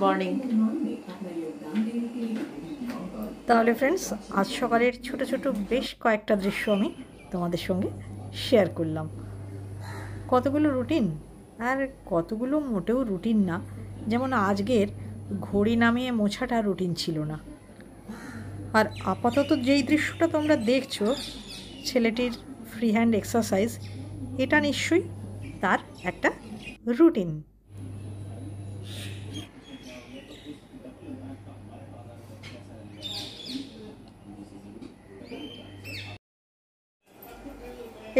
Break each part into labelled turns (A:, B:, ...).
A: Morning. তাহলে friends, আজ সকালের ছোট ছোট বেশ কয়েকটা দৃশ্য আমি তোমাদের সঙ্গে শেয়ার করলাম। কতগুলো রুটিন আর কতগুলো মোটেও রুটিন না। যেমন আজকের ঘড়ি নামিয়ে মোছাটা রুটিন ছিল না। আর আপাতত যেই দৃশ্যটা তোমরা দেখছো, ছেলেটির ফ্রি হ্যান্ড এক্সারসাইজ, এটা নিশ্চয়ই তার একটা রুটিন।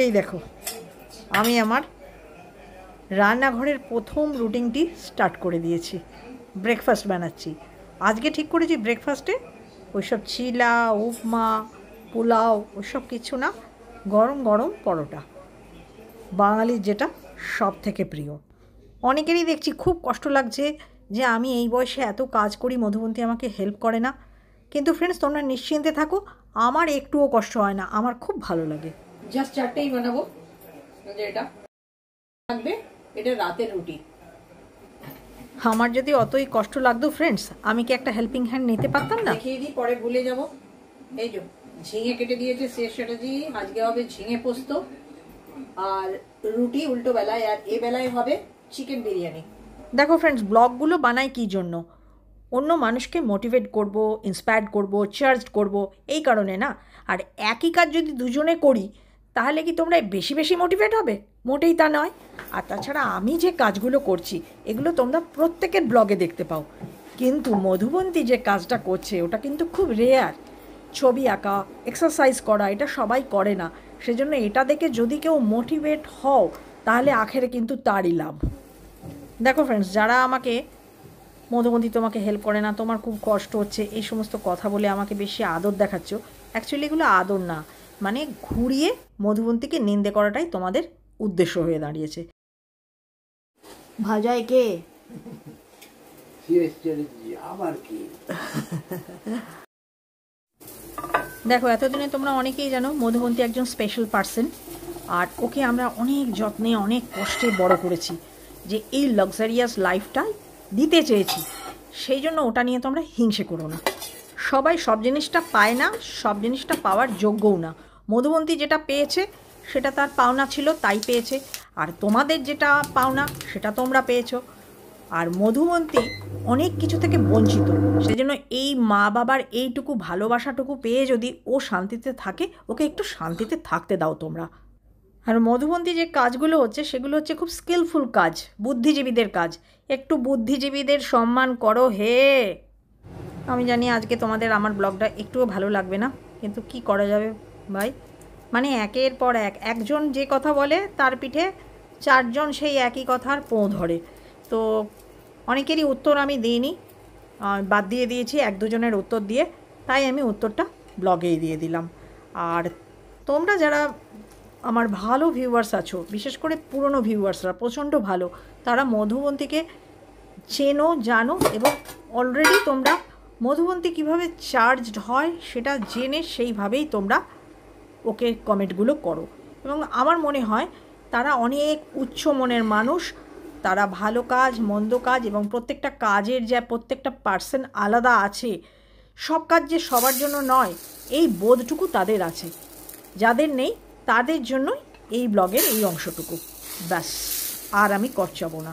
A: এই দেখো, আমি আমার রান্নাঘরের প্রথম রুটিনটি স্টার্ট করে দিয়েছি। ব্রেকফাস্ট বানাচ্ছি। আজকে ঠিক করেছি ব্রেকফাস্টে ওইসব চিলা, উপমা, পোলাও ওইসব কিছু না, গরম গরম পরোটা, বাঙালির যেটা সব থেকে প্রিয়। অনেকেরই দেখছি খুব কষ্ট লাগছে যে আমি এই বয়সে এত কাজ করি, মধুবন্তী আমাকে হেল্প করে না। কিন্তু ফ্রেন্ডস, তোমরা নিশ্চিন্তে থাকো, আমার একটুও কষ্ট হয় না, আমার খুব ভালো লাগে। জাস্ট চারটেই বানাবো, এটা থাকবে, এটা রাতের রুটি। আমার যদি অতই কষ্ট লাগতো ফ্রেন্ডস, আমি কি একটা হেল্পিং হ্যান্ড নিতে পারতাম না? দেখিয়ে দিই, পরে ভুলে যাব। এই যে ঝিঙে কেটে দিয়েছে শেষ, সেটাজি আজকে হবে ঝিঙে পোস্ত আর রুটি উল্টো বেলায়, আর এ বেলায় হবে চিকেন বিরিয়ানি। দেখো ফ্রেন্ডস, ব্লগগুলো বানাই কী জন্য? অন্য মানুষকে মোটিভেট করব, ইন্সপায়ার্ড করব, চার্জড করব, এই কারণে না। আর একই কাজ যদি দুজনে করি তাহলে কি তোমরা বেশি বেশি মোটিভেট হবে? মোটেই তা নয়। আর তাছাড়া আমি যে কাজগুলো করছি এগুলো তোমরা প্রত্যেকের ব্লগে দেখতে পাও, কিন্তু মধুবন্তী যে কাজটা করছে ওটা কিন্তু খুব রেয়ার। ছবি আঁকা, এক্সারসাইজ করা, এটা সবাই করে না। সেজন্য এটা দেখে যদি কেউ মোটিভেট হও তাহলে আখেরে কিন্তু তারই লাভ। দেখো ফ্রেন্ডস, যারা আমাকে মধুবন্তী তোমাকে হেল্প করে না, তোমার খুব কষ্ট হচ্ছে, এই সমস্ত কথা বলে আমাকে বেশি আদর দেখাচ্ছ, অ্যাকচুয়ালি এগুলো আদর না, মানে ঘুরিয়ে মধুবন্তীকে নিন্দে করাটাই তোমাদের উদ্দেশ্য হয়ে দাঁড়িয়েছে। ভাজায় কে? দেখো, এতদিনে তোমরা অনেকেই জানো মধুবন্তী একজন স্পেশাল পার্সন, আর ওকে আমরা অনেক যত্নে অনেক কষ্টে বড় করেছি, যে এই লাক্সারিয়াস লাইফটা দিতে চেয়েছি। সেই জন্য ওটা নিয়ে তোমরা হিংসে করো না। সবাই সব জিনিসটা পায় না, সব জিনিসটা পাওয়ার যোগ্যও না। মধুবন্তী যেটা পেয়েছে সেটা তার পাওনা ছিল, তাই পেয়েছে। আর তোমাদের যেটা পাওনা সেটা তোমরা পেয়েছো। আর মধুবন্তী অনেক কিছু থেকে বঞ্চিত, সেজন্য এই মা বাবার এইটুকু ভালোবাসাটুকু পেয়ে যদি ও শান্তিতে থাকে, ওকে একটু শান্তিতে থাকতে দাও তোমরা। আর মধুবন্তী যে কাজগুলো হচ্ছে সেগুলো হচ্ছে খুব স্কিলফুল কাজ, বুদ্ধিজীবীদের কাজ। একটু বুদ্ধিজীবীদের সম্মান করো হে। আমি জানি আজকে তোমাদের আমার ব্লগটা একটুও ভালো লাগবে না, কিন্তু কি করা যাবে ভাই? মানে একের পর একজন যে কথা বলে তার পিঠে চারজন সেই একই কথার পোঁ ধরে। তো অনেকেরই উত্তর আমি দিইনি, বাদ দিয়ে দিয়েছি এক দুজনের উত্তর দিয়ে, তাই আমি উত্তরটা ব্লগেই দিয়ে দিলাম। আর তোমরা যারা আমার ভালো ভিউয়ার্স আছো, বিশেষ করে পুরনো ভিউয়ার্সরা প্রচণ্ড ভালো, তারা মধুবন্তীকে চেনো, জানো, এবং অলরেডি তোমরা মধুবন্তী কীভাবে চার্জড হয় সেটা জেনে সেইভাবেই তোমরা ওকে কমেন্টগুলো করো। এবং আমার মনে হয় তারা অনেক উচ্চ মনের মানুষ, তারা ভালো কাজ, মন্দ কাজ, এবং প্রত্যেকটা কাজের যে প্রত্যেকটা পার্সন আলাদা আছে, সব কাজ যে সবার জন্য নয় এই বোধটুকু তাদের আছে। যাদের নেই তাদের জন্যই এই ব্লগের এই অংশটুকু, ব্যাস। আর আমি করচাবো না।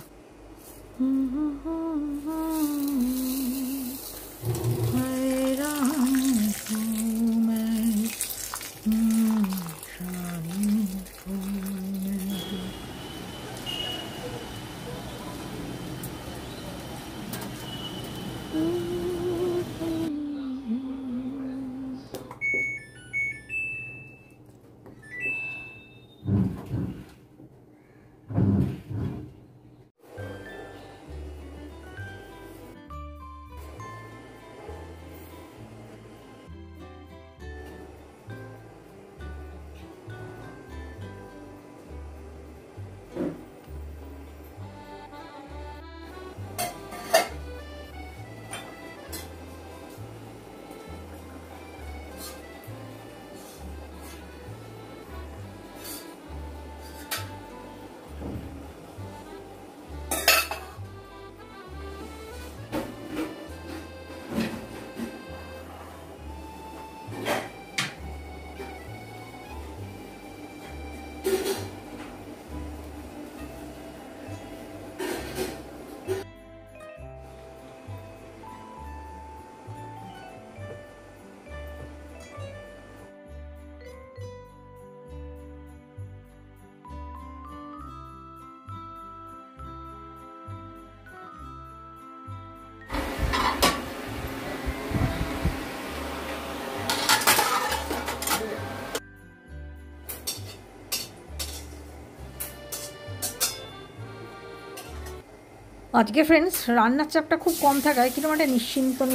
A: আজকে ফ্রেন্ডস রান্নার চাপটা খুব কম থাকায় কিন্তু একটা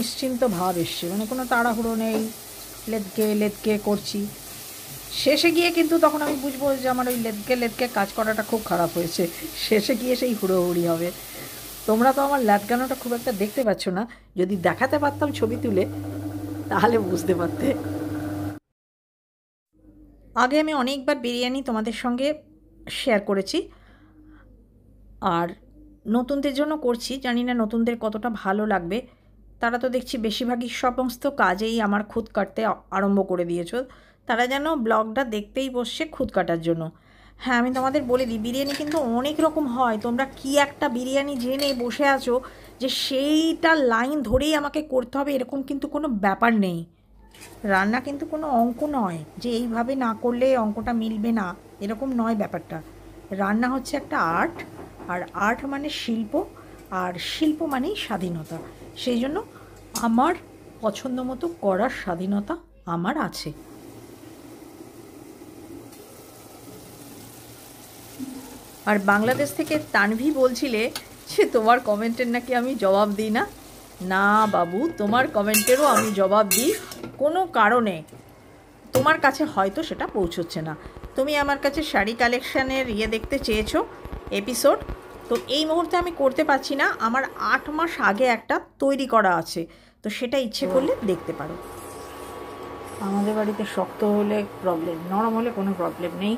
A: নিশ্চিন্ত ভাব এসছে, মানে কোনো তাড়াহুড়ো নেই, লেদকে করছি। শেষে গিয়ে কিন্তু তখন আমি বুঝবো যে আমার ওই লেদকে কাজ করাটা খুব খারাপ হয়েছে, শেষে গিয়ে সেই হুড়োহুড়ি হবে। তোমরা তো আমার ল্যাদগানোটা খুব একটা দেখতে পাচ্ছ না, যদি দেখাতে পারতাম ছবি তুলে তাহলে বুঝতে পারতে। আগে আমি অনেকবার বিরিয়ানি তোমাদের সঙ্গে শেয়ার করেছি, আর নতুনদের জন্য করছি, জানি না নতুনদের কতটা ভালো লাগবে। তারা তো দেখছি বেশিরভাগই সমস্ত কাজেই আমার খুদ কাটতে আরম্ভ করে দিয়েছ, তারা যেন ব্লগটা দেখতেই বসছে খুদ কাটার জন্য। হ্যাঁ, আমি তোমাদের বলে দিই, বিরিয়ানি কিন্তু অনেক রকম হয়। তোমরা কি একটা বিরিয়ানি জেনে বসে আছো যে সেইটা লাইন ধরেই আমাকে করতে হবে, এরকম কিন্তু কোনো ব্যাপার নেই। রান্না কিন্তু কোনো অঙ্ক নয় যে এইভাবে না করলে অঙ্কটা মিলবে না, এরকম নয় ব্যাপারটা। রান্না হচ্ছে একটা আর্ট, আর আর্ট মানে শিল্প, আর শিল্প মানেই স্বাধীনতা। সেই জন্য আমার পছন্দ মতো করার স্বাধীনতা আমার আছে। আর বাংলাদেশ থেকে তানভি বলছিলে যে তোমার কমেন্টের নাকি আমি জবাব দিই না। না বাবু, তোমার কমেন্টেরও আমি জবাব দিই, কোনো কারণে তোমার কাছে হয়তো সেটা পৌঁছচ্ছে না। তুমি আমার কাছে শাড়ি কালেকশানের দেখতে চেয়েছো এপিসোড, তো এই মুহূর্তে আমি করতে পারছি না, আমার 8 মাস আগে একটা তৈরি করা আছে, তো সেটা ইচ্ছে করলে দেখতে পারো। আমাদের বাড়িতে শক্ত হলে প্রবলেম, নরম হলে কোনো প্রবলেম নেই।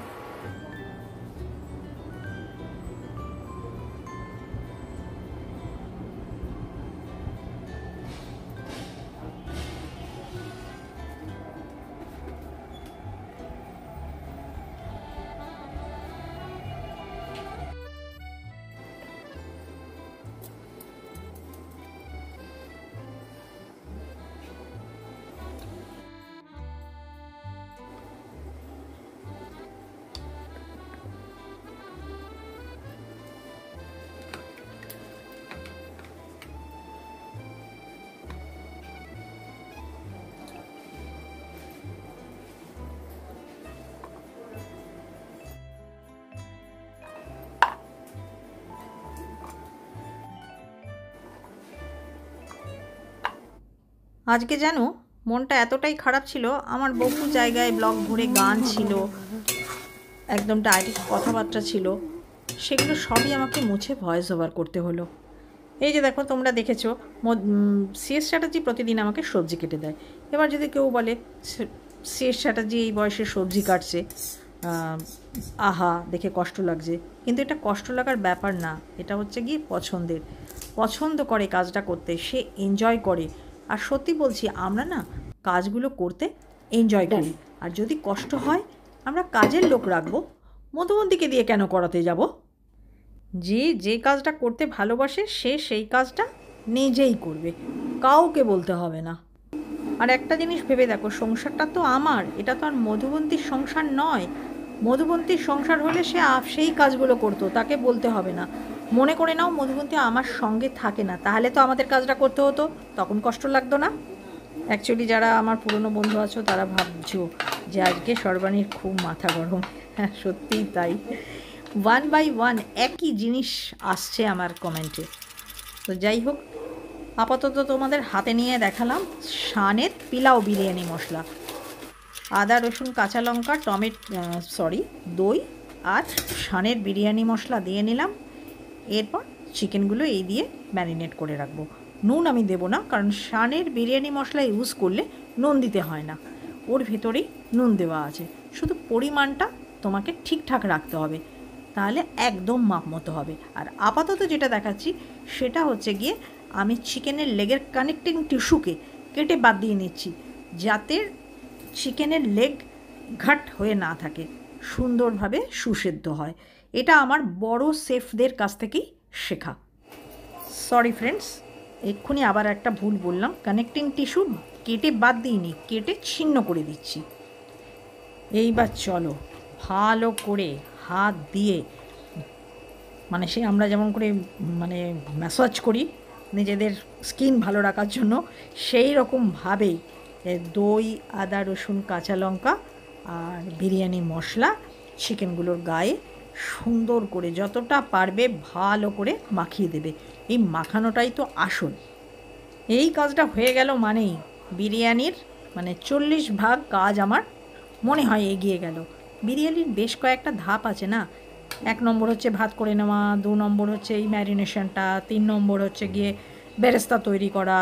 A: আজকে জানো মনটা এতটাই খারাপ ছিল, আমার বহু জায়গায় ব্লগ ঘুরে গান ছিল, একদম ডাইরেক্ট কথাবার্তা ছিল, সেগুলো সবই আমাকে মুছে ভয়েস ওভার করতে হলো। এই যে দেখো, তোমরা দেখেছো সিএস চ্যাটার্জি প্রতিদিন আমাকে সবজি কেটে দেয়। এবার যদি কেউ বলে সিএস চ্যাটার্জি এই বয়সে সবজি কাটছে, আহা দেখে কষ্ট লাগছে, কিন্তু এটা কষ্ট লাগার ব্যাপার না, এটা হচ্ছে গিয়ে পছন্দ করে কাজটা করতে, সে এনজয় করে। আর সত্যি বলছি, আমরা না কাজগুলো করতে এনজয় করি, আর যদি কষ্ট হয় আমরা কাজের লোক রাখবো, মধুবন্তীকে দিয়ে কেন করাতে যাব? যে কাজটা করতে ভালোবাসে সে সেই কাজটা নিজেই করবে, কাউকে বলতে হবে না। আর একটা জিনিস ভেবে দেখো, সংসারটা তো আমার, এটা তো আর মধুবন্তীর সংসার নয়। মধুবন্তীর সংসার হলে সে সেই কাজগুলো করতো, তাকে বলতে হবে না। মনে করে নাও মধুবন্তী আমার সঙ্গে থাকে না, তাহলে তো আমাদের কাজটা করতে হতো, তখন কষ্ট লাগতো না। অ্যাকচুয়ালি যারা আমার পুরনো বন্ধু আছো তারা ভাবছো যে আজকে সর্বাণীর খুব মাথা গরম। হ্যাঁ, সত্যিই তাই, 1 বাই 1 একই জিনিস আসছে আমার কমেন্টে। তো যাই হোক, আপাতত তোমাদের হাতে নিয়ে দেখালাম শানের পিলাও বিরিয়ানি মশলা। আদা রসুন কাঁচা লঙ্কা দই আর শানের বিরিয়ানি মশলা দিয়ে নিলাম। এরপর চিকেনগুলো এই দিয়ে ম্যারিনেট করে রাখবো। নুন আমি দেবো না, কারণ শানের বিরিয়ানি মশলা ইউজ করলে নুন দিতে হয় না, ওর ভেতরেই নুন দেওয়া আছে, শুধু পরিমাণটা তোমাকে ঠিকঠাক রাখতে হবে, তাহলে একদম মাপ মতো হবে। আর আপাতত যেটা দেখাচ্ছি সেটা হচ্ছে গিয়ে আমি চিকেনের লেগের কানেক্টিং টিস্যুকে কেটে বাদ দিয়ে নিচ্ছি, যাতে চিকেনের লেগ ঘাট হয়ে না থাকে, সুন্দরভাবে সুসেদ্ধ হয়। এটা আমার বড় শেফদের কাছ থেকেই শেখা। সরি ফ্রেন্ডস, এক্ষুনি আবার একটা ভুল বললাম, কানেক্টিং টিস্যু কেটে বাদ দিইনি, কেটে ছিন্ন করে দিচ্ছি। এইবার চলো ভালো করে হাত দিয়ে, মানে সে আমরা যেমন করে ম্যাসাজ করি নিজেদের স্কিন ভালো রাখার জন্য, সেই রকমভাবেই দই আদা রসুন কাঁচা লঙ্কা আর বিরিয়ানি মশলা চিকেনগুলোর গায়ে সুন্দর করে যতটা পারবে ভালো করে মাখিয়ে দেবে। এই মাখানোটাই তো আসল। এই কাজটা হয়ে গেল মানেই বিরিয়ানির 40 ভাগ কাজ আমার মনে হয় এগিয়ে গেল। বিরিয়ানির বেশ কয়েকটা ধাপ আছে না। 1 নম্বর হচ্ছে ভাত করে নেওয়া, 2 নম্বর হচ্ছে এই ম্যারিনেশনটা, 3 নম্বর হচ্ছে গিয়ে বেরেস্তা তৈরি করা,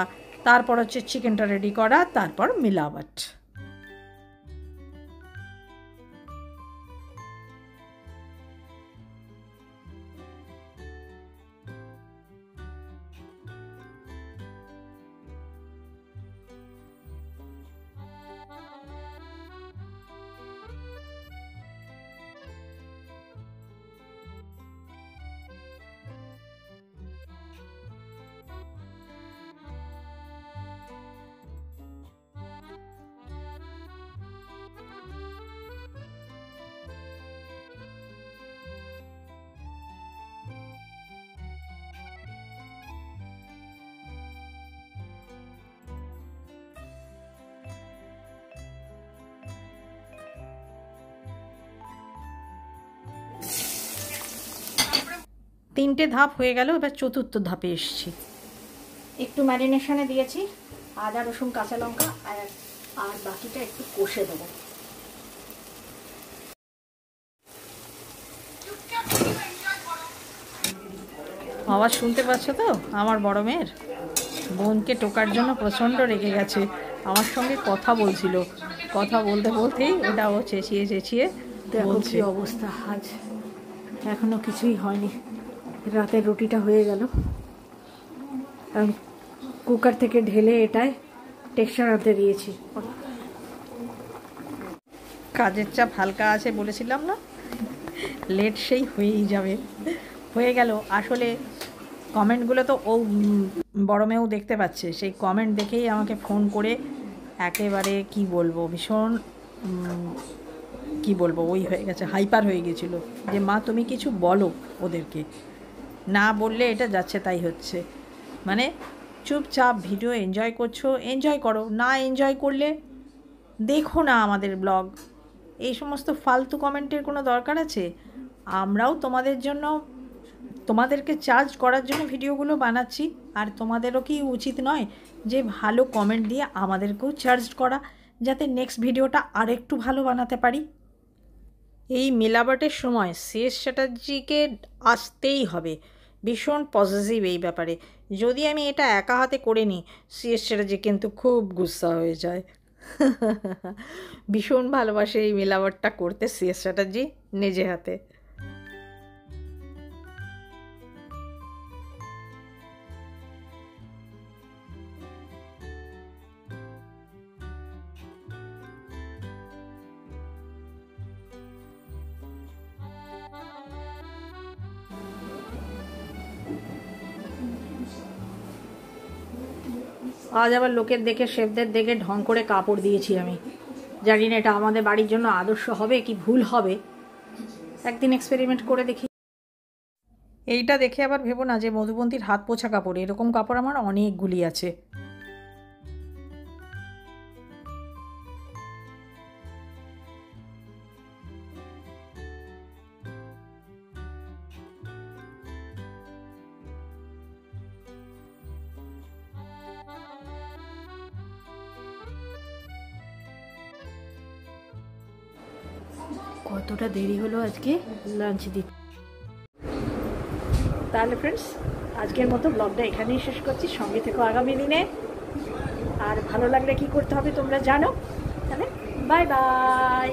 A: তারপর হচ্ছে চিকেনটা রেডি করা, তারপর মিলাওয়াট। তিনটে ধাপ হয়ে গেল, এবার চতুর্থ ধাপে এসেছি। একটু ম্যারিনেশনে দিয়েছি আদা রসুন কাঁচা লঙ্কা, আর বাকিটা একটু কষে দেবো। আওয়াজ শুনতে পাচ্ছ তো? আমার বড় মেয়ের বোনকে টোকার জন্য প্রচণ্ড রেগে গেছে, আমার সঙ্গে কথা বলছিল। কথা বলতে বলতেই ওটা ও চেঁচিয়ে চেঁচিয়ে বলছে। অবস্থা আজ এখনো কিছুই হয়নি। রাতের রুটিটা হয়ে গেল, কুকার থেকে ঢেলে এটায় টেক্সচার আনতে দিয়েছি। কাজের চাপ হালকা আছে বলেছিলাম না, লেট সেই হয়েই যাবে। হয়ে গেল। আসলে কমেন্টগুলো তো ও বড় মেয়েও দেখতে পাচ্ছে, সেই কমেন্ট দেখেই আমাকে ফোন করে একেবারে কি বলবো, ভীষণ কি বলবো, ওই হয়ে গেছে, হাইপার হয়ে গেছিলো যে মা তুমি কিছু বলো ওদেরকে, না বললে এটা যাচ্ছে তাই হচ্ছে। মানে চুপচাপ ভিডিও এনজয় করছো, এনজয় করো, না এনজয় করলে দেখো না আমাদের ব্লগ। এই সমস্ত ফালতু কমেন্টের কোনো দরকার আছে? আমরাও তোমাদের জন্য, তোমাদেরকে চার্জ করার জন্য ভিডিওগুলো বানাচ্ছি, আর তোমাদেরও কি উচিত নয় যে ভালো কমেন্ট দিয়ে আমাদেরকেও চার্জ করা, যাতে নেক্সট ভিডিওটা আরেকটু ভালো বানাতে পারি। এই মিলাবাটের সময় সিএস চ্যাটার্জিকে আসতেই হবে, ভীষণ পজিটিভ এই ব্যাপারে। যদি আমি এটা একা হাতে করে নিই, সিএস চ্যাটার্জি কিন্তু খুব গুস্সা হয়ে যায়। ভীষণ ভালোবাসে এই মিলাবাটটা করতে সিএস চ্যাটার্জি নিজে হাতে। আজ আবার লোকের দেখে, শেফদের দেখে ঢং করে কাপড় দিয়েছি আমি। জানি না এটা আমাদের বাড়ির জন্য আদর্শ হবে কি ভুল হবে, একদিন এক্সপেরিমেন্ট করে দেখি। এইটা দেখে আবার ভেবো না যে মধুবন্তীর হাত পোছা কাপড়, এরকম কাপড় আমার অনেকগুলি আছে। কতটা দেরি হলো আজকে লাঞ্চ দিতে। তাহলে ফ্রেন্ডস, আজকের মতো ব্লগটা এখানেই শেষ করছি। সঙ্গে থেকো আগামী দিনে, আর ভালো লাগলে কি করতে হবে তোমরা জানো। তাহলে বাই বাই।